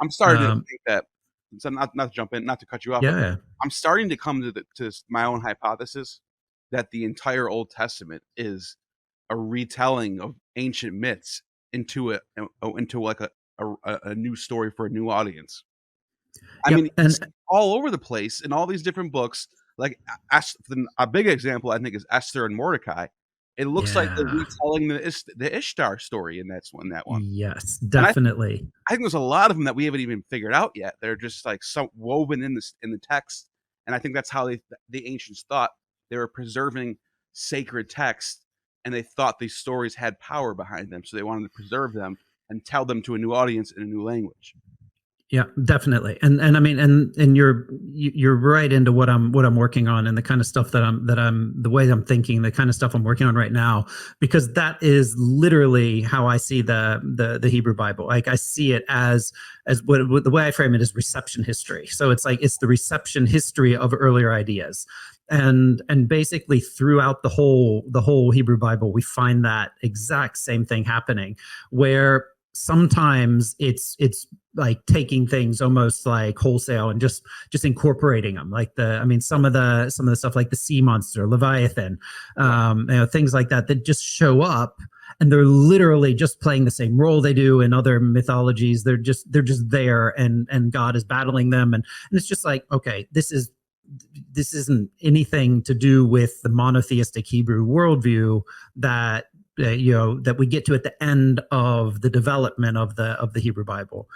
I'm starting to think that, so not to jump in, not to cut you off, but Yeah. I'm starting to come to my own hypothesis that the entire Old Testament is a retelling of ancient myths into like a new story for a new audience. I mean, Yep. it's And all over the place in all these different books. Like a big example, I think, is Esther and Mordecai. It looks like they're yeah, retelling the Ishtar story in that one. yes, And definitely. I think there's a lot of them that we haven't even figured out yet. They're just like so woven in the text, and I think that's how the ancients thought. They were preserving sacred text, and they thought these stories had power behind them, so they wanted to preserve them and tell them to a new audience in a new language. Yeah, definitely. And I mean, and you're right into what I'm working on, and the kind of stuff that I'm the way I'm thinking, the kind of stuff I'm working on right now, because that is literally how I see the Hebrew Bible. Like I see it as what the way I frame it is reception history. So it's like it's the reception history of earlier ideas. And basically throughout the whole Hebrew Bible, we find that exact same thing happening, where sometimes it's like taking things almost like wholesale and just incorporating them, like some of the stuff like the sea monster, Leviathan, things like that just show up, and they're literally just playing the same role they do in other mythologies. They're just there, and God is battling them, and it's just like, okay, this isn't anything to do with the monotheistic Hebrew worldview that that we get to at the end of the development of the Hebrew Bible.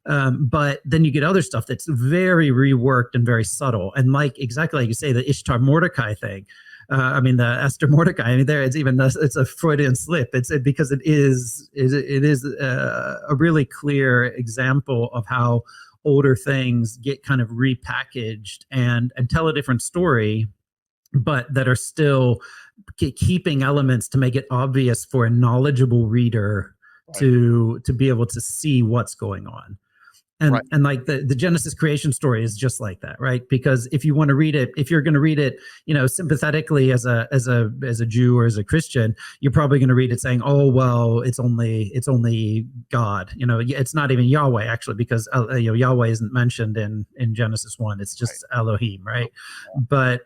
But then you get other stuff that's very reworked and very subtle, and exactly like you say, the Ishtar Mordecai thing. The Esther Mordecai. I mean, it's a Freudian slip. Because it is a really clear example of how older things get kind of repackaged and tell a different story, but that are still keeping elements to make it obvious for a knowledgeable reader to be able to see what's going on. And like the Genesis creation story is just like that, right? Because if you want to read it, if you're going to read it, sympathetically as a Jew or as a Christian, you're probably going to read it saying, "Oh, well, it's only God." It's not even Yahweh actually, because Yahweh isn't mentioned in Genesis 1. It's just Elohim, right? But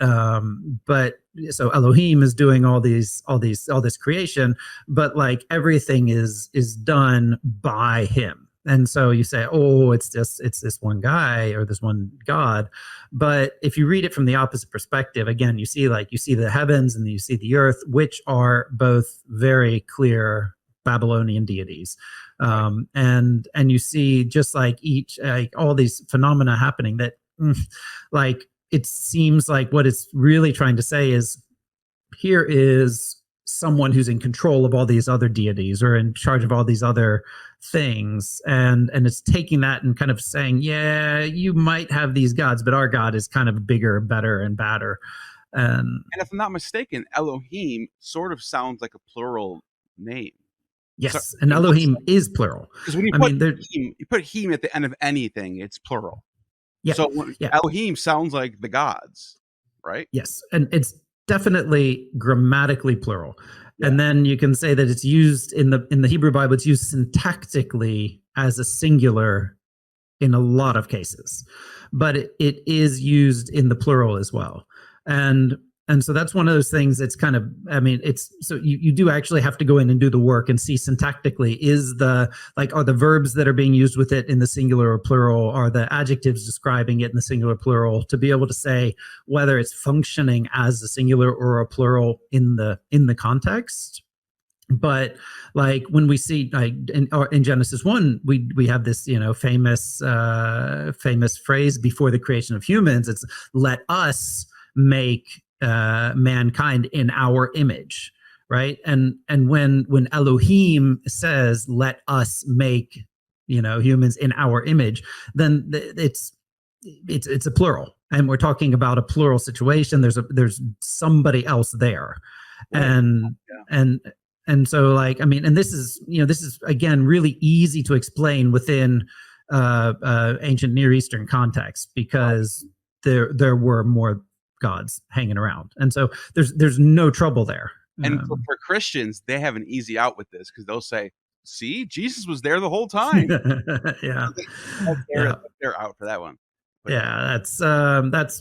so Elohim is doing all this creation, but like everything is done by him. And so you say, oh, it's this one guy or this one God. But if you read it from the opposite perspective, again, you see the heavens and you see the earth, which are both very clear Babylonian deities. And you see just like all these phenomena happening that like it seems like what it's really trying to say is, here is someone who's in control of all these other deities or in charge of all these other things, and it's taking that and kind of saying, yeah, you might have these gods, but our God is kind of bigger, better, and badder. And if I'm not mistaken, Elohim sort of sounds like a plural name. Yes, and Elohim is plural. Because when you put him at the end of anything, it's plural. Yeah. So Elohim sounds like the gods, right? Yes, and it's definitely grammatically plural. Yeah. And then you can say that it's used in the Hebrew Bible, it's used syntactically as a singular in a lot of cases, but it is used in the plural as well. And so that's one of those things that's kind of, it's, so you do actually have to go in and do the work and see syntactically, are the verbs that are being used with it in the singular or plural, are the adjectives describing it in the singular or plural, to be able to say whether it's functioning as a singular or a plural in the context. But like when we see like in Genesis 1, we have this famous phrase before the creation of humans. It's let us make mankind in our image, right? And when Elohim says let us make humans in our image, then it's a plural, and we're talking about a plural situation. There's somebody else there. And so like and this is again really easy to explain within ancient Near Eastern context, because there were more gods hanging around, and so there's no trouble there. And for Christians, they have an easy out with this, because they'll say, see, Jesus was there the whole time. Yeah, They're, yeah. they're out for that one. But Yeah, that's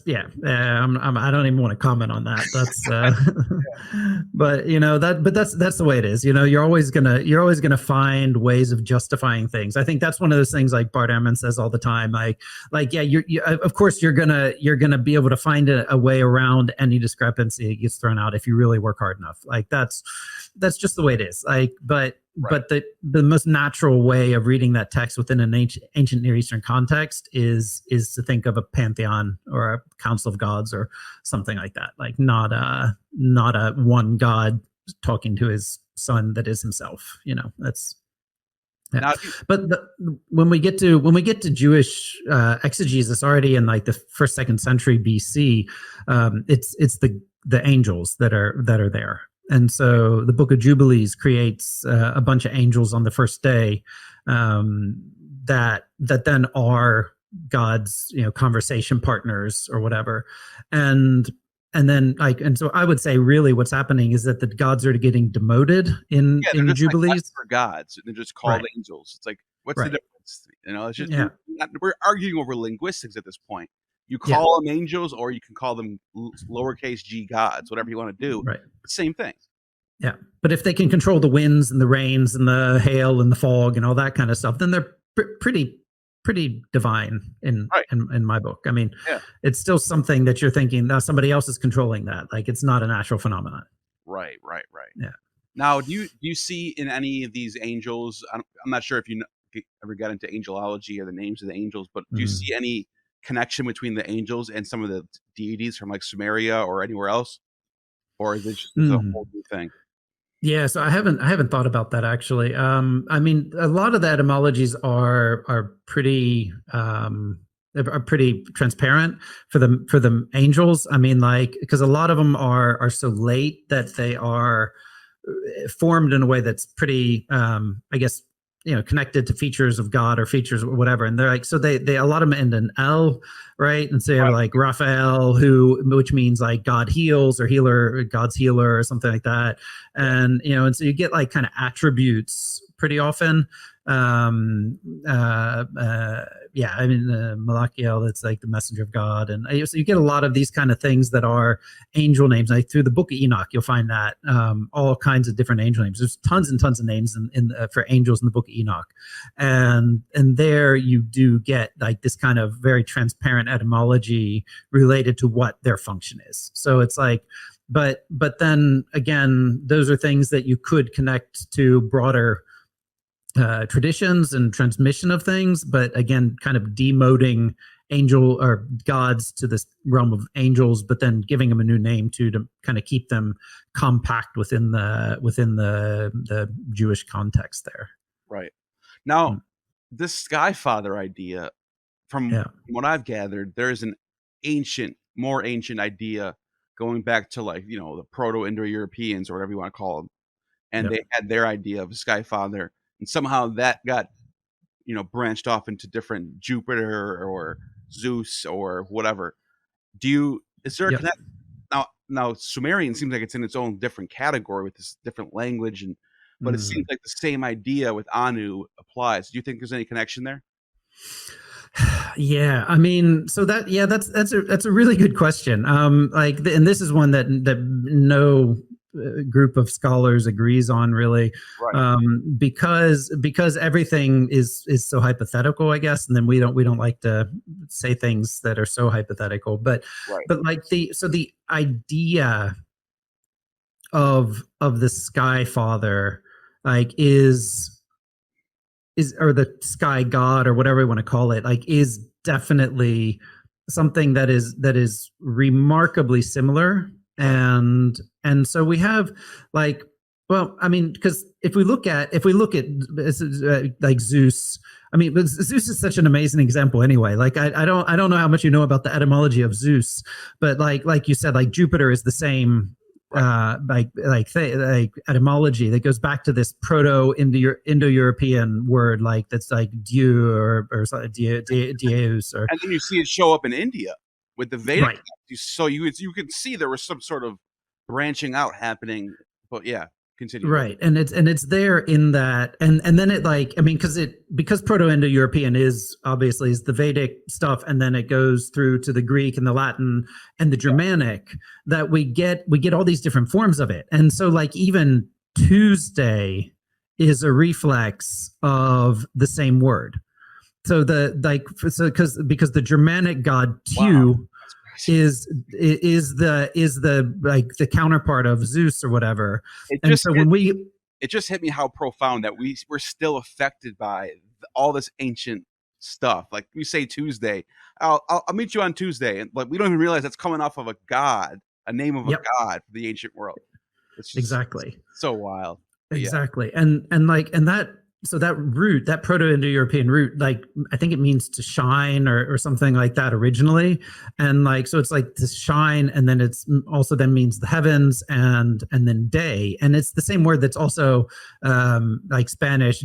yeah. I don't even want to comment on that. That's but that's the way it is. You're always gonna find ways of justifying things. I think that's one of those things like Bart Ehrman says all the time. Like yeah, of course you're gonna be able to find a way around any discrepancy that gets thrown out if you really work hard enough. Like that's just the way it is. Like but the most natural way of reading that text within an ancient Near Eastern context is to think of a pantheon or a council of gods or something like that. Like not a one god talking to his son that is himself. That's yeah. now, But when we get to Jewish exegesis already in like the first, second century BC, it's the angels that are there. And so the Book of Jubilees creates a bunch of angels on the first day that then are God's conversation partners or whatever, and then so I would say really what's happening is that the gods are getting demoted in they're just Jubilees. like gods. They're just called angels. It's like, what's the difference? It's just we're arguing over linguistics at this point. You call them angels, or you can call them lowercase g gods, whatever you want to do. Right. Same thing. Yeah. But if they can control the winds and the rains and the hail and the fog and all that kind of stuff, then they're pretty divine in my book. I mean, it's still something that you're thinking, now somebody else is controlling that. Like it's not a natural phenomenon. Right. Yeah. Now, do you see in any of these angels, I'm not sure if you ever got into angelology or the names of the angels, but do you see any connection between the angels and some of the deities from like Sumeria or anywhere else? Or is it just a whole new thing? Yeah, so I haven't thought about that actually. I mean, a lot of the etymologies are pretty transparent for the angels. I mean, like because a lot of them are so late that they are formed in a way that's pretty, I guess, connected to features of God or features or whatever. And they're like, so they a lot of them end in L, right? And so you have like Raphael, which means like God heals or healer, God's healer or something like that. And, and so you get like kind of attributes pretty often. I mean, Malachiel, that's like the messenger of God. And so you get a lot of these kind of things that are angel names. Like through the book of Enoch, you'll find that all kinds of different angel names. There's tons and tons of names for angels in the book of Enoch. And there you do get like this kind of very transparent etymology related to what their function is. So it's like, but then again, those are things that you could connect to broader traditions and transmission of things, but again, kind of demoting angel or gods to this realm of angels, but then giving them a new name to kind of keep them compact within the Jewish context there. Right. Now, this Sky Father idea, from what I've gathered, there is an more ancient idea going back to like, the Proto-Indo-Europeans or whatever you want to call them. And they had their idea of a Sky Father. And somehow that got, branched off into different Jupiter or Zeus or whatever. Is there a connect? Now Sumerian seems like it's in its own different category with this different language, but it seems like the same idea with Anu applies. Do you think there's any connection there? Yeah, I mean, so that's a really good question. And this is one that no group of scholars agrees on really, because everything is so hypothetical, I guess, and then we don't like to say things that are so hypothetical. But like the idea of the Sky Father, like is or the Sky God or whatever you want to call it, like is definitely something that is remarkably similar. And so we have like, well, I mean, because if we look at like Zeus, I mean, Zeus is such an amazing example anyway. Like I don't know how much you know about the etymology of Zeus, but like you said, like Jupiter is the same like etymology that goes back to this Indo-European word, like that's like Dieu or Deus, or and then you see it show up in India with the Vedic. So you can see there was some sort of branching out happening. But yeah. Continue. Right. And it's there in that, and then it like, I mean, because Proto-Indo-European is obviously is the Vedic stuff, and then it goes through to the Greek and the Latin and the Germanic, that we get all these different forms of it. And so like even Tuesday is a reflex of the same word. So because the Germanic god Tu is the like the counterpart of Zeus or whatever. It just hit me how profound that we're still affected by all this ancient stuff. Like we say Tuesday, I'll meet you on Tuesday, and like we don't even realize that's coming off of a god, a name of a god for the ancient world. It's just exactly so wild. But exactly, and that. So that root, that Proto-Indo-European root, like I think it means to shine or something like that originally, and like so it's like to shine, and then it's also then means the heavens and then day, and it's the same word that's also like Spanish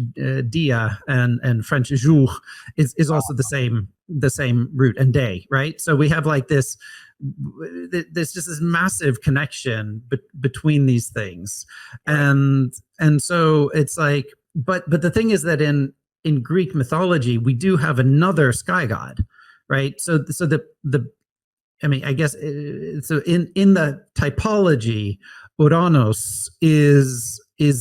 dia and French jour is also the same root, and day, right? So we have like there's just this massive connection between these things, and so it's like. But the thing is that in Greek mythology we do have another sky god, right? So the I mean I guess so in the typology, Uranos is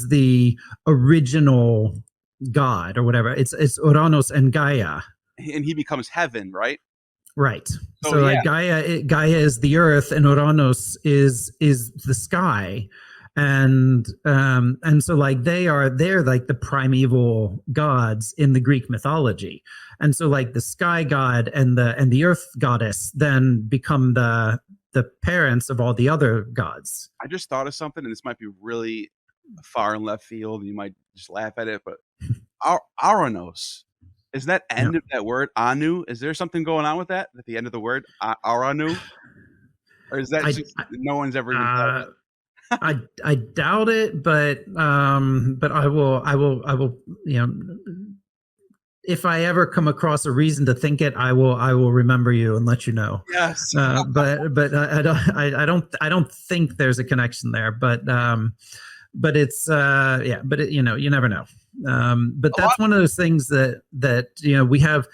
the original god or whatever. It's Uranos and Gaia, and he becomes heaven, right? Right. So like Gaia is the earth, and Uranos is the sky. And so like they're like the primeval gods in the Greek mythology, and so like the sky god and the earth goddess then become the parents of all the other gods. I just thought of something, and this might be really far in left field, and you might just laugh at it, but Aranos, is that end of that word Anu? Is there something going on with that at the end of the word Aranu, or is that no one's ever even thought of it? I doubt it, but I will if I ever come across a reason to think it, I will remember you and let you know. Yes. But I don't think there's a connection there, but it's but it, you never know. But that's one of those things that we have.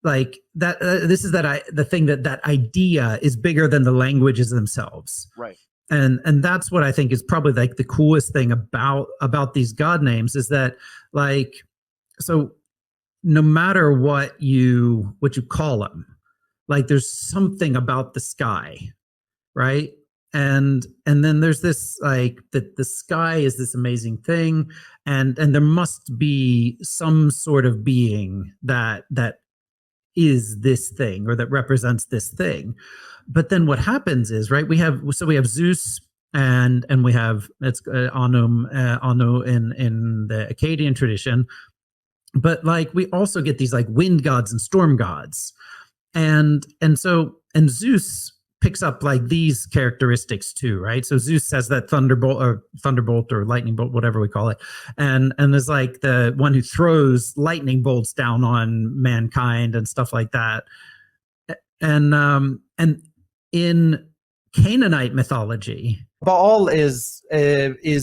Like that this is the thing that idea is bigger than the languages themselves. Right. And that's what I think is probably like the coolest thing about these god names, is that like, so no matter what you call them, like there's something about the sky, right? And then there's this like that the sky is this amazing thing, and there must be some sort of being that is this thing or that represents this thing. But then what happens is, right, we have Zeus and we have it's Anu in the Akkadian tradition, but like we also get these like wind gods and storm gods, and Zeus picks up like these characteristics too, right? So Zeus has that thunderbolt or lightning bolt, whatever we call it, and is like the one who throws lightning bolts down on mankind and stuff like that. And in Canaanite mythology, Baal is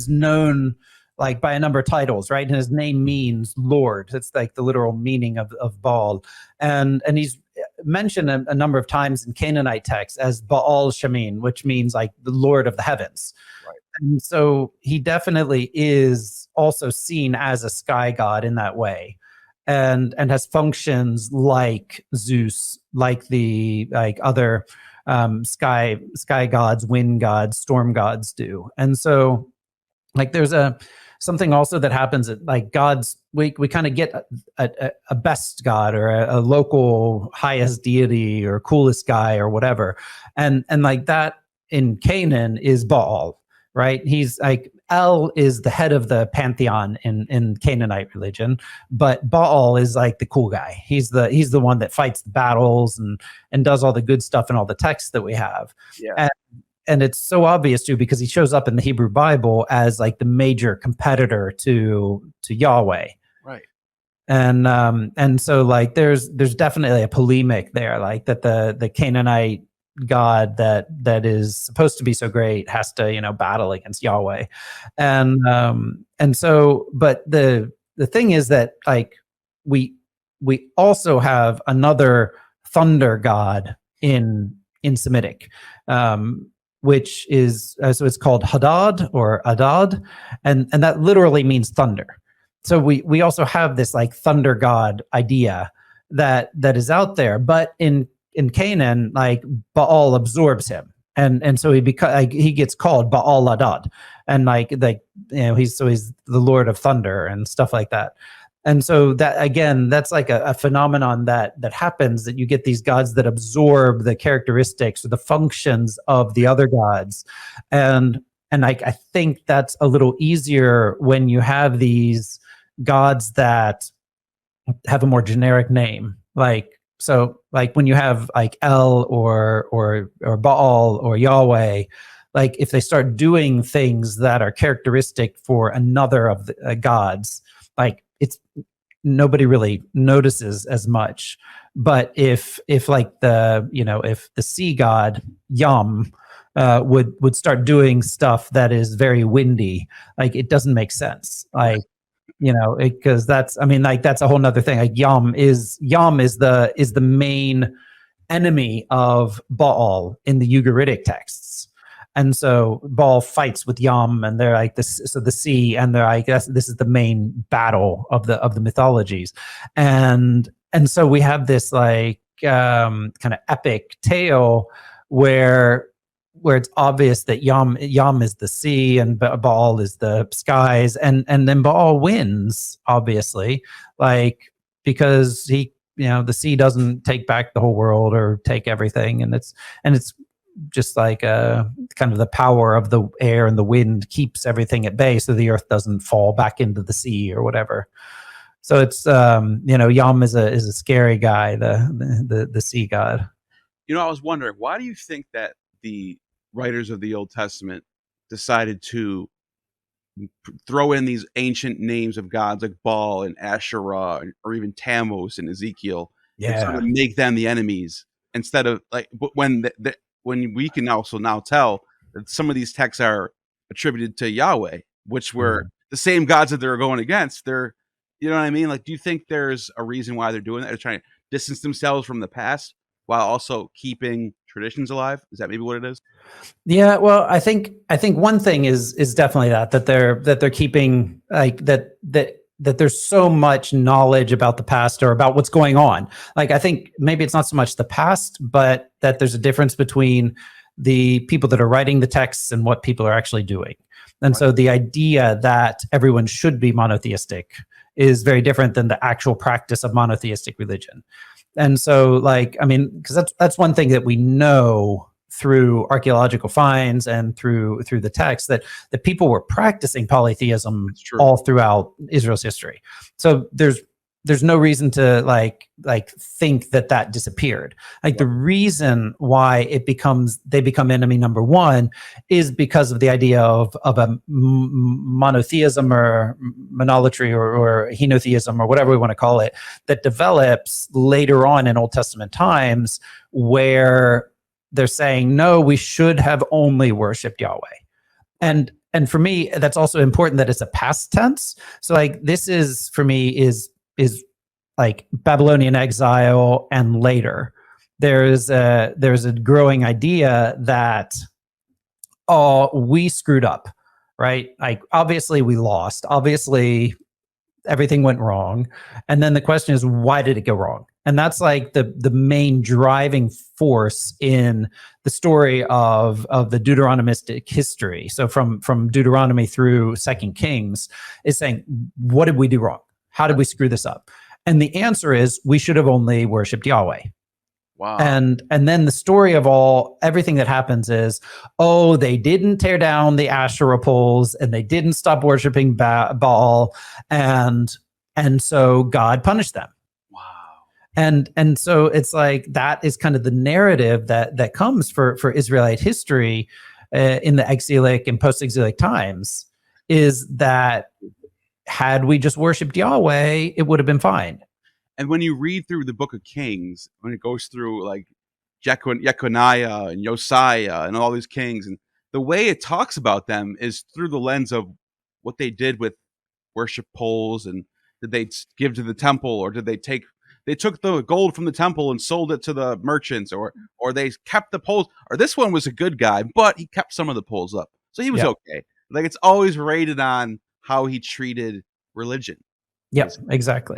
known like by a number of titles, right? And his name means Lord. It's like the literal meaning of Baal, and he's mentioned a number of times in Canaanite texts as Baal Shamin, which means like the Lord of the heavens. Right. And so he definitely is also seen as a sky god in that way, and has functions like Zeus, like the other sky gods, wind gods, storm gods do. And so like there's something also that happens at like gods, we kind of get a best god or a local highest deity or coolest guy or whatever, and like that in Canaan is Baal, right? He's like El is the head of the pantheon in Canaanite religion, but Baal is like the cool guy. He's the one that fights the battles and does all the good stuff in all the texts that we have. Yeah. And it's so obvious too, because he shows up in the Hebrew Bible as like the major competitor to Yahweh. Right. And so like there's definitely a polemic there, like that the Canaanite god that is supposed to be so great has to, you know, battle against Yahweh. And so, but the thing is that, like, we also have another thunder god in Semitic, which is, so it's called Hadad or Adad, and that literally means thunder. So we also have this like thunder god idea that is out there, but in Canaan, like, Baal absorbs him, and so he gets called Baal Adad, and like you know, he's the Lord of Thunder and stuff like that. And so that, again, that's like a phenomenon that happens, that you get these gods that absorb the characteristics or the functions of the other gods. And I think that's a little easier when you have these gods that have a more generic name. Like, so like when you have like El or Baal or Yahweh, like if they start doing things that are characteristic for another of the gods, like, it's, nobody really notices as much. But if like the, you know, if the sea god Yam would start doing stuff that is very windy, like, it doesn't make sense. Like, you know, because that's, I mean, like, that's a whole nother thing. Like, Yam is the main enemy of Baal in the Ugaritic texts. And so Baal fights with Yam, and they're like this. So the sea, and they're, I guess, this is the main battle of the mythologies, and so we have this like kind of epic tale where it's obvious that Yam is the sea and Baal is the skies, and then Baal wins, obviously, like, because he, you know, the sea doesn't take back the whole world or take everything, and it's just like kind of the power of the air and the wind keeps everything at bay, so the earth doesn't fall back into the sea or whatever. So it's you know, Yam is a scary guy, the sea god. You know, I was wondering, why do you think that the writers of the Old Testament decided to throw in these ancient names of gods like Baal and Asherah, or even Tammuz and Ezekiel, and sort Yeah. of make them the enemies, instead of like, when when we can also now tell that some of these texts are attributed to Yahweh, which were the same gods that they're going against. They're, you know what I mean? Like, do you think there's a reason why they're doing that? They're trying to distance themselves from the past while also keeping traditions alive. Is that maybe what it is? Yeah, well, I think one thing is definitely that they're keeping, like, that there's so much knowledge about the past or about what's going on. Like, I think maybe it's not so much the past, but that there's a difference between the people that are writing the texts and what people are actually doing. And Right. so the idea that everyone should be monotheistic is very different than the actual practice of monotheistic religion. And so, like, I mean, because that's one thing that we know through archaeological finds and through the text, that people were practicing polytheism all throughout Israel's history. So there's no reason to like think that disappeared. Like, the reason why they become enemy number one is because of the idea of a monotheism or monolatry or henotheism or whatever we want to call it, that develops later on in Old Testament times, where they're saying, no, we should have only worshipped Yahweh. And for me, that's also important that it's a past tense. So, like, this is, for me, is like Babylonian exile and later. There's a growing idea that, oh, we screwed up, right? Like, obviously we lost. Obviously everything went wrong. And then the question is, why did it go wrong? And that's like the main driving force in the story of the Deuteronomistic history. So from Deuteronomy through Second Kings, is saying, what did we do wrong? How did we screw this up? And the answer is, we should have only worshipped Yahweh. Wow. And then the story of everything that happens is, oh, they didn't tear down the Asherah poles, and they didn't stop worshiping Baal, and so God punished them. Wow. And so it's like, that is kind of the narrative that comes for Israelite history in the exilic and post-exilic times, is that had we just worshipped Yahweh, it would have been fine. And when you read through the Book of Kings, when it goes through like Jeconiah and Josiah and all these kings, and the way it talks about them is through the lens of what they did with worship poles, and did they give to the temple, or did they took the gold from the temple and sold it to the merchants, or they kept the poles, or this one was a good guy, but he kept some of the poles up, so he was okay. Like, it's always rated on how he treated religion. Yes, exactly.